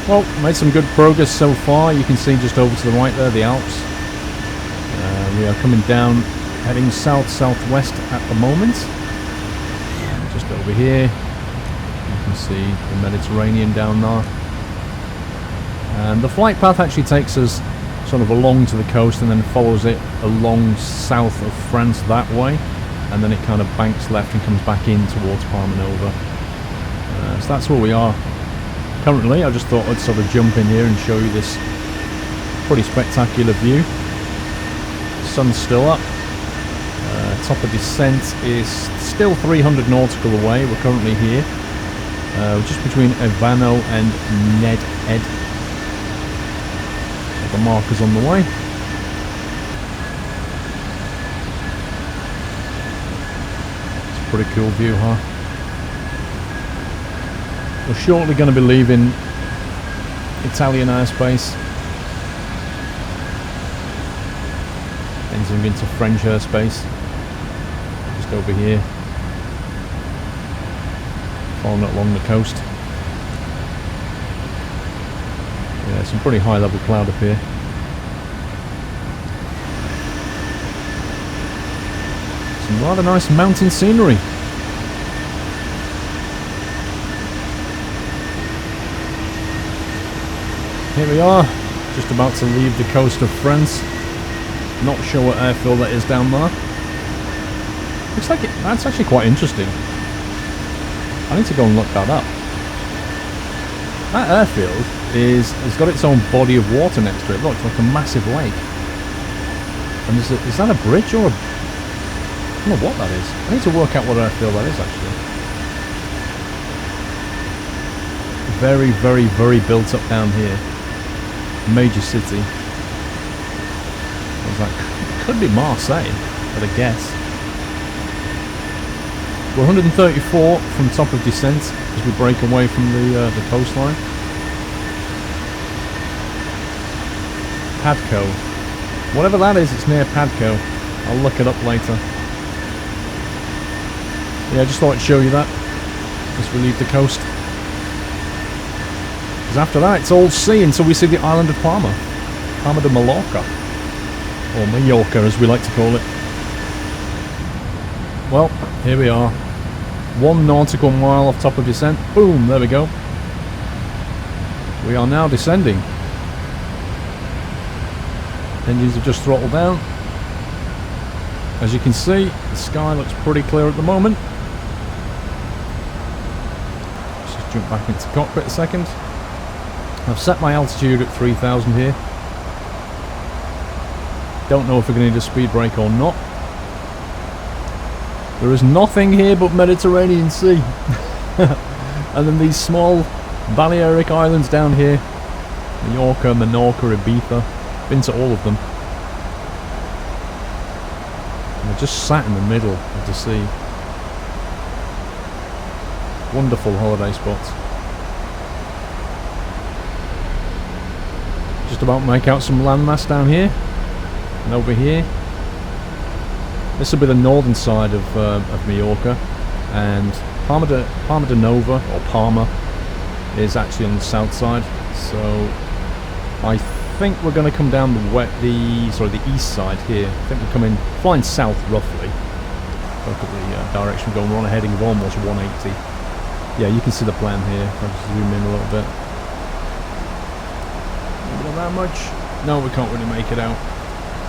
Well, made some good progress so far. You can see just over to the right there, the Alps. We are coming down, heading south-southwest at the moment. Just over here, you can see the Mediterranean down there. And the flight path actually takes us sort of along to the coast and then follows it along south of France that way. And then it kind of banks left and comes back in towards Palma de Mallorca. So that's where we are currently. I just thought I'd sort of jump in here and show you this pretty spectacular view. Sun's still up. Top of descent is still 300 nautical away. We're currently here, just between EVANO and NEXEN. The markers on the way. It's a pretty cool view, huh? We're shortly going to be leaving Italian airspace, entering into French airspace. Just over here, following it along the coast. Yeah, some pretty high level cloud up here. Some rather nice mountain scenery. Here we are, just about to leave the coast of France. Not sure what airfield that is down there. Looks like that's actually quite interesting. I need to go and look that up. That airfield has got its own body of water next to it. Look, it's like a massive lake. And is that a bridge or a... I don't know what that is. I need to work out what airfield that is actually. Very, very, very built up down here. Major city. I was like, could be Marseille, at a guess. We're 134 from top of descent as we break away from the coastline. PADKO. Whatever that is, it's near PADKO. I'll look it up later. Yeah, I just thought I'd show you that as we leave the coast. Because after that, it's all sea until we see the island of Palma. Palma de Mallorca. Or Mallorca, as we like to call it. Well, here we are. 1 nautical mile off top of descent. Boom, there we go. We are now descending. Engines have just throttled down. As you can see, the sky looks pretty clear at the moment. Let's just jump back into cockpit a second. I've set my altitude at 3,000 here. Don't know if we're going to need a speed brake or not. There is nothing here but Mediterranean Sea. And then these small Balearic islands down here. Mallorca, Menorca, Ibiza. Been to all of them. And we're just sat in the middle of the sea. Wonderful holiday spots. Just about make out some landmass down here. And over here. This will be the northern side of Mallorca, and Palma de Nova, or Palma, is actually on the south side. So I think we're going to come down the east side here. I think we're flying south roughly. Look at the direction we're going. We're on a heading of almost 180. Yeah, you can see the plan here. I'll just zoom in a little bit. Maybe not that much. No, we can't really make it out.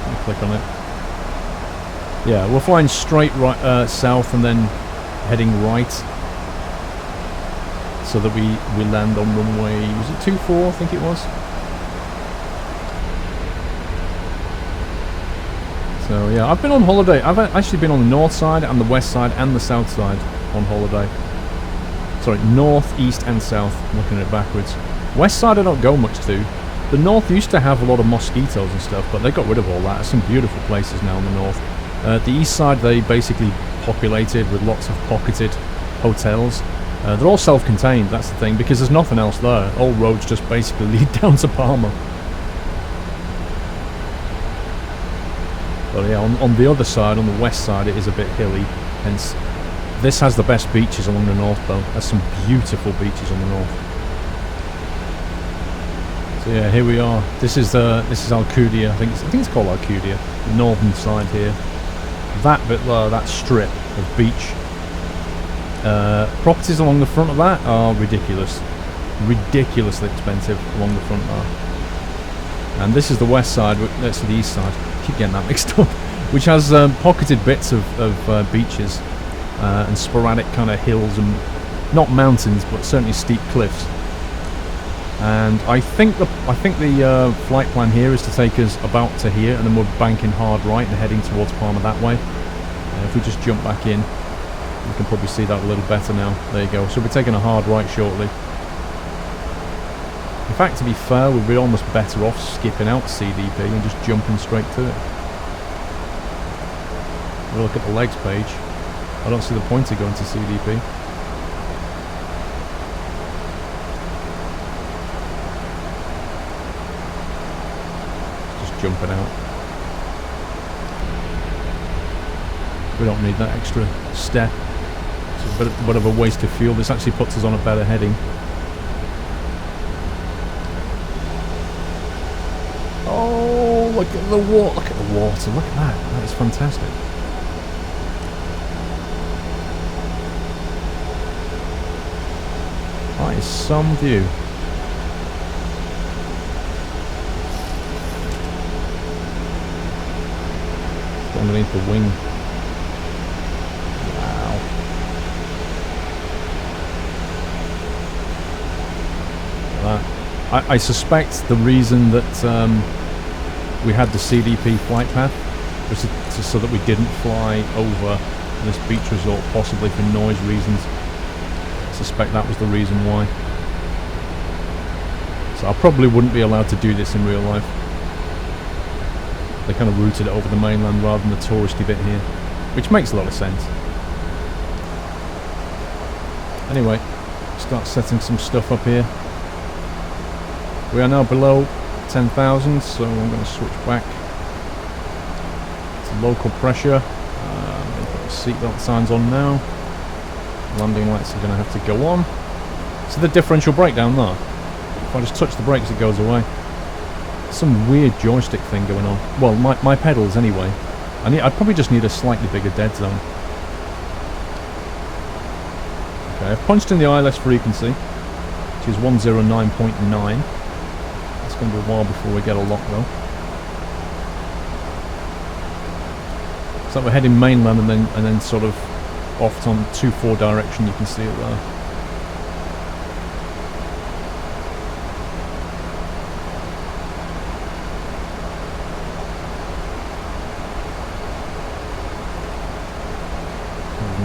Let me click on it. Yeah, we're flying straight right south and then heading right, so that we land on runway, was it 24? I think it was. So yeah, I've been on holiday. I've actually been on the north side and the west side and the south side on holiday. Sorry, north, east and south, I'm looking at it backwards. West side I don't go much to. The north used to have a lot of mosquitoes and stuff, but they got rid of all that. There's some beautiful places now in the north. The east side they basically populated with lots of pocketed hotels. They're all self-contained, that's the thing, because there's nothing else there. All roads just basically lead down to Palma. But yeah, on the other side, on the west side, it is a bit hilly, hence this has the best beaches along the north though. There's some beautiful beaches on the north. So yeah, here we are. This is Alcudia. I think it's called Alcudia. The northern side here. That bit there, that strip of beach. Properties along the front of that are ridiculous. Ridiculously expensive along the front there. And this is the west side, that's the east side. I keep getting that mixed up. Which has pocketed bits of beaches and sporadic kind of hills and not mountains, but certainly steep cliffs. And I think the flight plan here is to take us about to here, and then we're banking hard right and heading towards Palma that way. If we just jump back in, you can probably see that a little better now. There you go. So we're taking a hard right shortly. In fact, to be fair, we'd be almost better off skipping out CDP and just jumping straight to it. We'll look at the legs page. I don't see the point of going to CDP. Just jumping out. We don't need that extra step. It's a bit of a waste of fuel. This actually puts us on a better heading. Oh, look at the water! Look at the water! Look at that! That is fantastic. That is some view. Underneath the wing. I suspect the reason that we had the CDP flight path was so that we didn't fly over this beach resort, possibly for noise reasons. I suspect that was the reason why. So I probably wouldn't be allowed to do this in real life. They kind of routed it over the mainland rather than the touristy bit here, which makes a lot of sense. Anyway, start setting some stuff up here. We are now below 10,000, so I'm going to switch back to local pressure. I'm going to put the seatbelt signs on now. Landing lights are going to have to go on. So the differential brake down there. If I just touch the brakes, it goes away. Some weird joystick thing going on. Well, my pedals anyway. I'd probably just need a slightly bigger dead zone. Okay, I've punched in the ILS frequency, which is 109.9. It's going to be a while before we get a lock though. So we're heading mainland and then sort of off on 2-4 direction. You can see it there.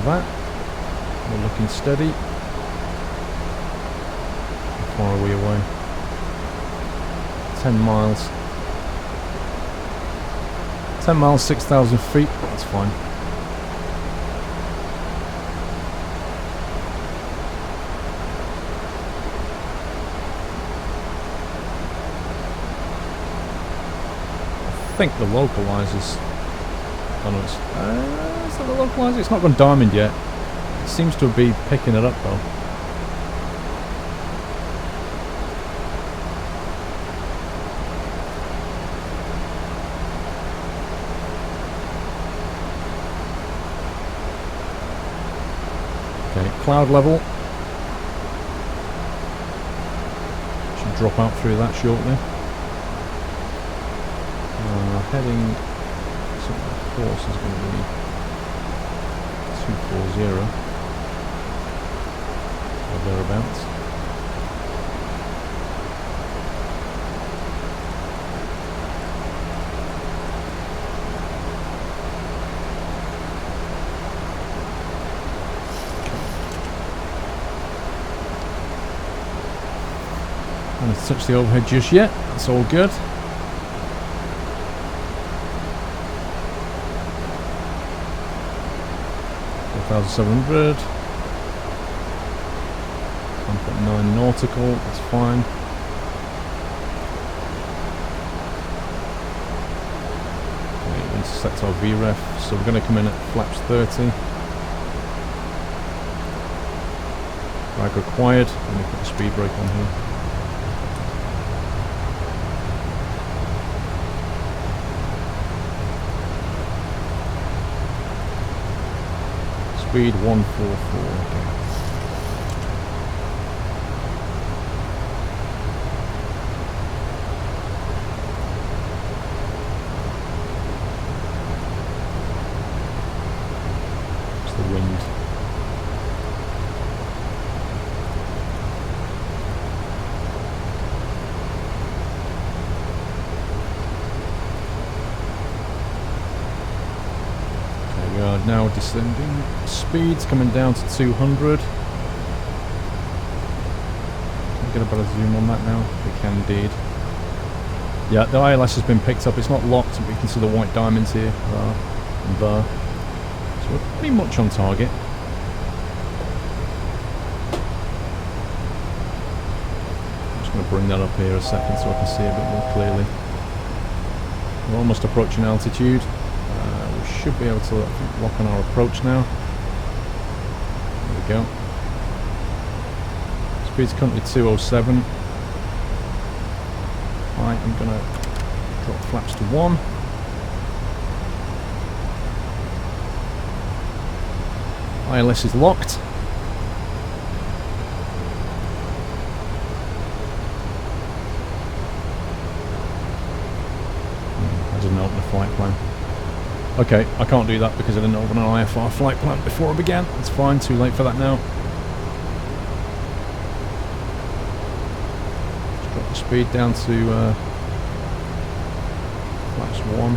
That we're looking steady. How far are we away? 10 miles. 10 miles, 6,000 feet. That's fine. I think the localizers. Oh no, it's not the localizer. It's not gone diamond yet. It seems to be picking it up though. Okay, cloud level. Should drop out through that shortly. Heading. So the course is going to be 240 or thereabouts. I haven't touched the overhead just yet. That's all good. 1,700. 1.9 nautical, that's fine. Okay, we set our VREF, so we're going to come in at flaps 30. Drag required. Let me put the speed brake on here. Speed 144. Okay. It's the wind. We are now descending. Speed's coming down to 200. Can we get a better zoom on that now? We can indeed. Yeah, the ILS has been picked up. It's not locked, but you can see the white diamonds here and there. So we're pretty much on target. I'm just going to bring that up here a second so I can see a bit more clearly. We're almost approaching altitude. Should be able to, I think, lock on our approach now. There we go. Speed's currently 207. Right, I'm going to drop flaps to 1. ILS is locked. I didn't open the flight plan. Okay, I can't do that because I didn't open an IFR flight plan before I began. It's fine, too late for that now. Just drop the speed down to flaps 1.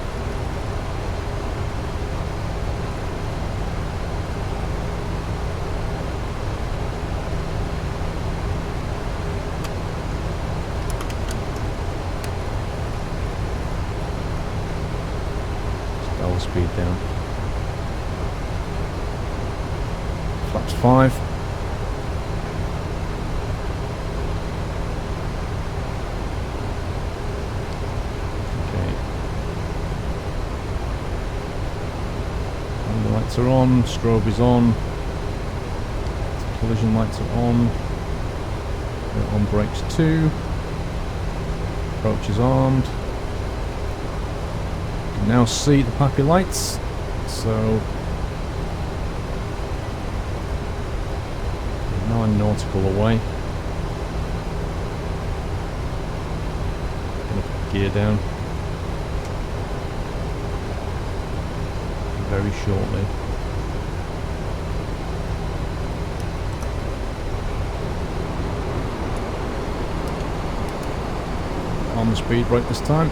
Speed down. Flaps 5. Okay. And the lights are on, strobe is on, collision lights are on. We're on brakes 2. Approach is armed. Now see the PAPI lights, so 9 nautical away. Gonna put the gear down very shortly. On the speed brake this time.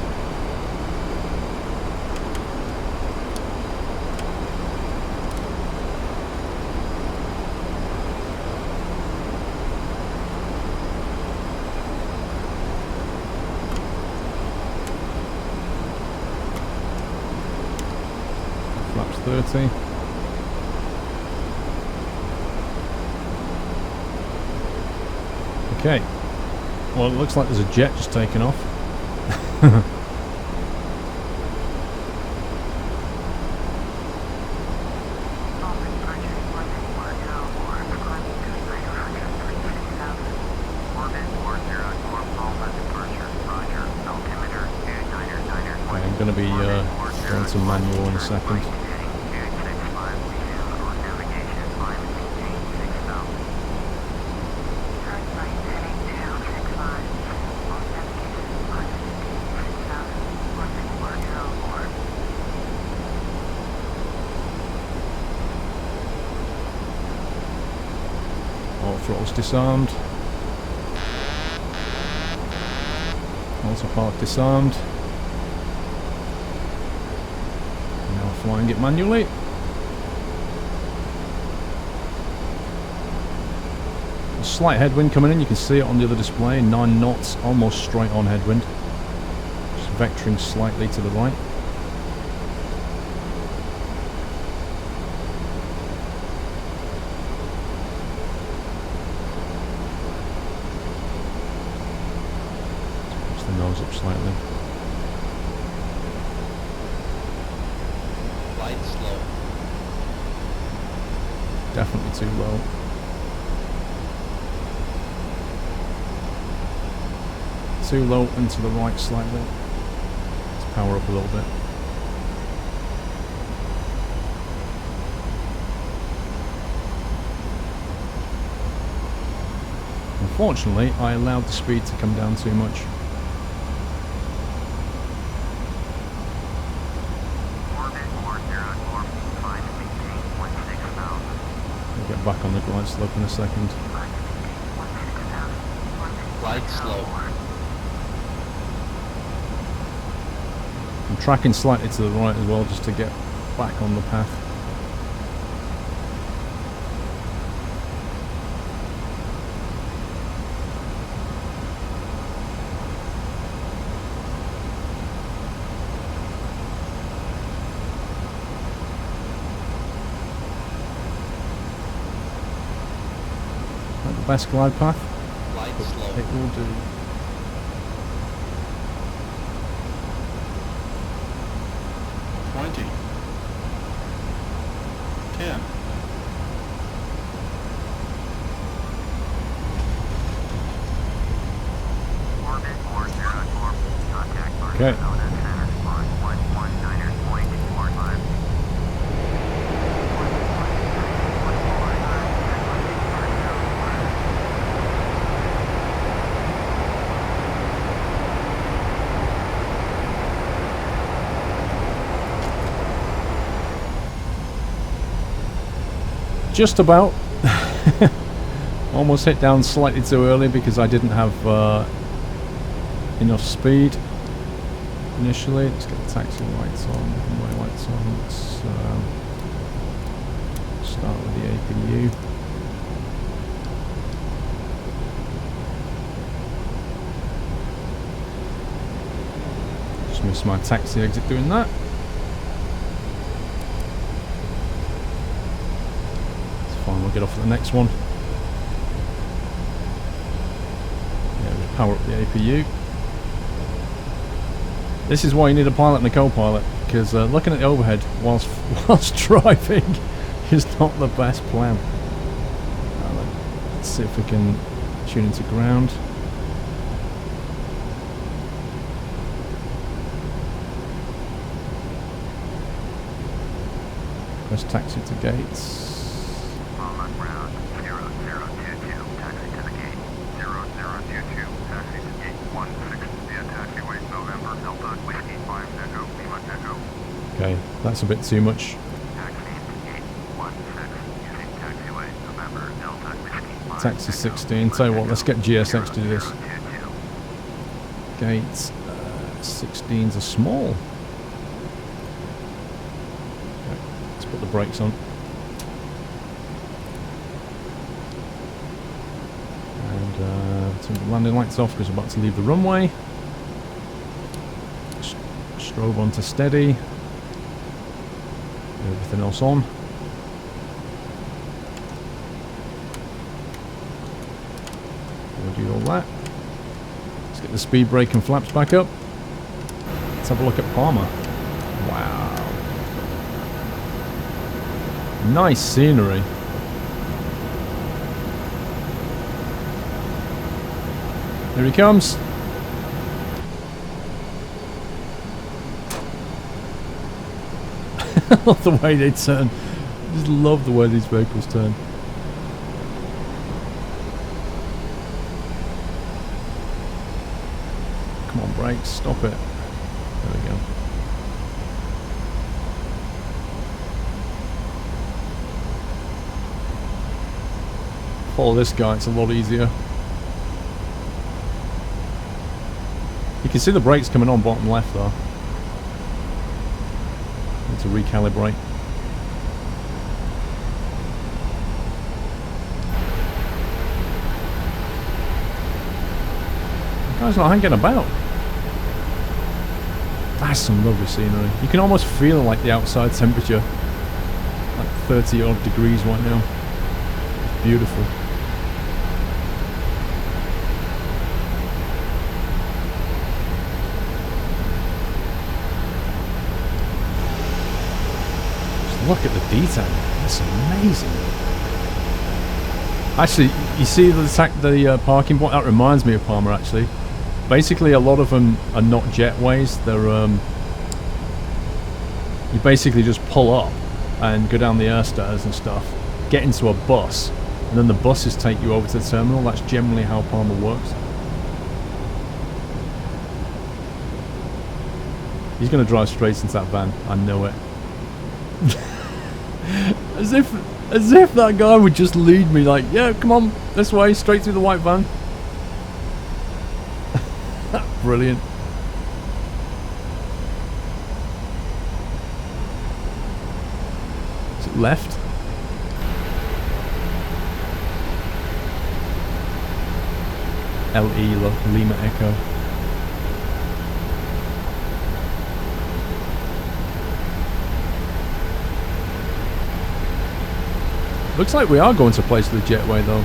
Flaps 30. Okay. Well, it looks like there's a jet just taking off. I'm going to be going to manual in a second. All throttles disarmed. Autopilot disarmed. Now flying it manually. A slight headwind coming in, you can see it on the other display, 9 knots, almost straight on headwind. Just vectoring slightly to the right. Push the nose up slightly. Light slow. Definitely too low. Too low and to the right slightly. Let's power up a little bit. Unfortunately, I allowed the speed to come down too much. I'll get back on the glide slope in a second. Glide slope. I'm tracking slightly to the right as well, just to get back on the path. Not the best glide path, Glide but slope. it will do. Okay. Just about. Almost hit down slightly too early because I didn't have enough speed initially. Let's get the taxi lights on, runway lights on. Let's start with the APU. Just missed my taxi exit doing that. We'll get off at the next one. Yeah, just power up the APU. This is why you need a pilot and a co-pilot, because looking at the overhead whilst driving is not the best plan. Let's see if we can tune into ground. Press taxi to gates. Okay, that's a bit too much. Taxi 16. Tell you what, let's get GSX to do this. Gates 16s are small. Okay, let's put the brakes on. And turn the landing lights off because we're about to leave the runway. Strobe onto steady. Everything else on. We'll do all that. Let's get the speed brake and flaps back up. Let's have a look at Palma. Wow. Nice scenery. Here he comes. I love the way they turn. I just love the way these vehicles turn. Come on, brakes, stop it. There we go. Follow this guy, it's a lot easier. You can see the brakes coming on bottom left though. To recalibrate. The guy's not hanging about. That's some lovely scenery. You can almost feel like the outside temperature, like 30 odd degrees right now. It's beautiful. Look at the detail. That's amazing. Actually, you see the parking point? That reminds me of Palma, actually. Basically, a lot of them are not jetways. They're you basically just pull up and go down the air stairs and stuff, get into a bus, and then the buses take you over to the terminal. That's generally how Palma works. He's going to drive straight into that van. I know it. As if that guy would just lead me like, yeah, come on, this way, straight through the white van. Brilliant. Is it left? LE, look, Lima Echo. Looks like we are going to a place with a jetway though.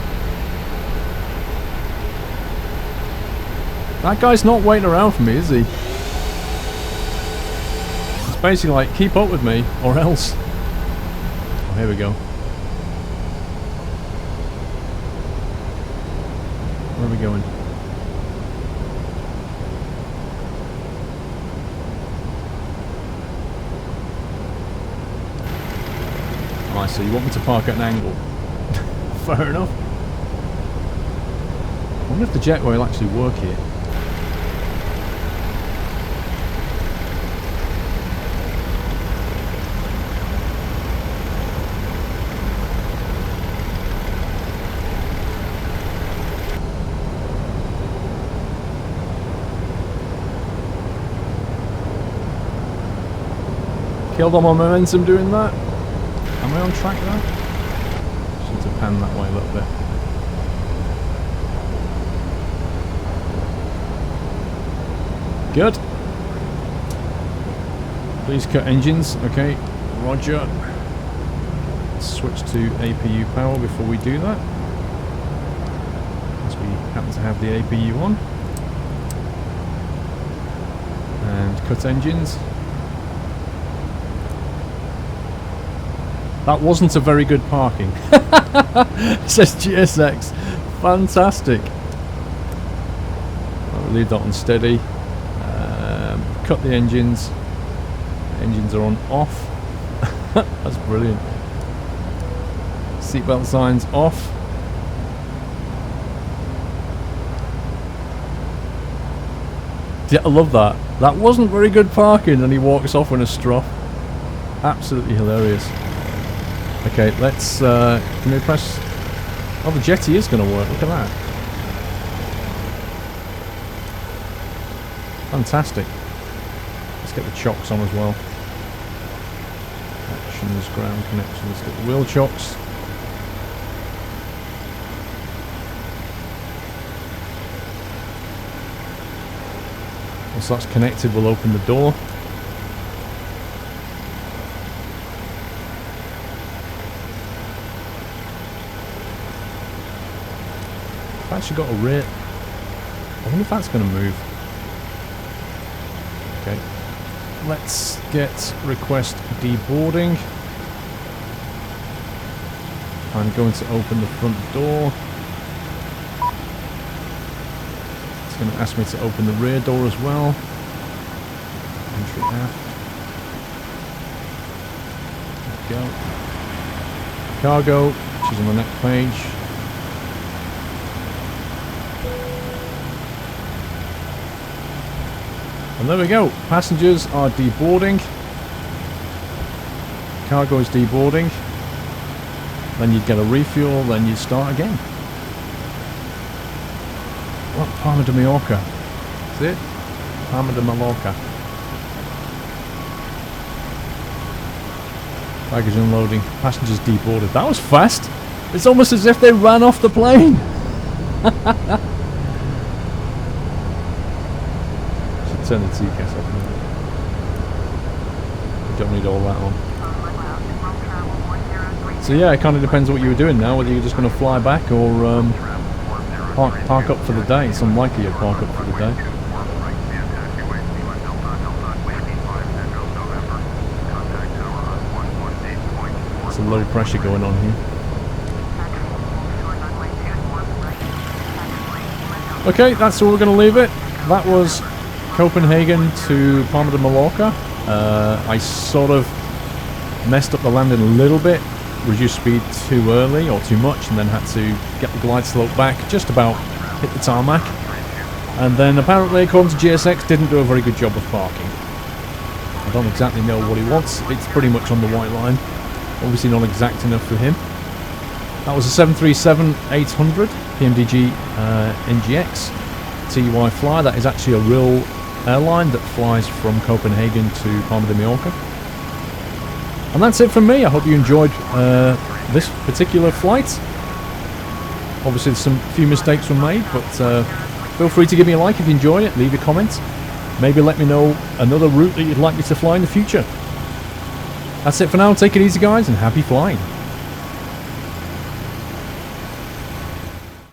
That guy's not waiting around for me, is he? It's basically like, keep up with me or else. Oh, here we go. Where are we going? Alright, so you want me to park at an angle? Fair enough. I wonder if the jetway will actually work here. Killed all my momentum doing that. Am I on track there? Just need to pan that way a little bit. Good. Please cut engines. Okay, roger. Let's switch to APU power before we do that. As we happen to have the APU on. And cut engines. That wasn't a very good parking. Says GSX. Fantastic. I'll leave that on steady. Cut the engines. Engines are on off. That's brilliant. Seatbelt signs off. Yeah, I love that. That wasn't very good parking, and he walks off in a straw. Absolutely hilarious. Okay, let's, can we press... Oh, the jetty is going to work, look at that. Fantastic. Let's get the chocks on as well. Actions, ground connections, let's get the wheel chocks. Once that's connected, we'll open the door. I've actually got a rear. I wonder if that's going to move. Okay. Let's get request deboarding. I'm going to open the front door. It's going to ask me to open the rear door as well. Entry aft. There we go. Cargo, which is on the next page. And there we go, passengers are deboarding, cargo is deboarding, then you'd get a refuel, then you'd start again. What, Palma de Mallorca? Is it? Palma de Mallorca. Baggage unloading, passengers deboarded. That was fast! It's almost as if they ran off the plane! Turn the TCAS off. You don't need all that on. So yeah, it kind of depends what you were doing now, whether you're just going to fly back or park up for the day. It's unlikely you'll park up for the day. There's a low pressure going on here. Okay, that's where we're going to leave it. That was Copenhagen to Palma de Mallorca. I sort of messed up the landing a little bit. reduced speed too early or too much, and then had to get the glide slope back, just about hit the tarmac. And then apparently, according to GSX, didn't do a very good job of parking. I don't exactly know what he wants. It's pretty much on the white line. Obviously not exact enough for him. That was a 737-800 PMDG NGX TUIFly. That is actually a real airline that flies from Copenhagen to Palma de Mallorca. And that's it from me. I hope you enjoyed this particular flight. Obviously some few mistakes were made, but feel free to give me a like if you enjoyed it, leave a comment. Maybe let me know another route that you'd like me to fly in the future. That's it for now. Take it easy, guys, and happy flying.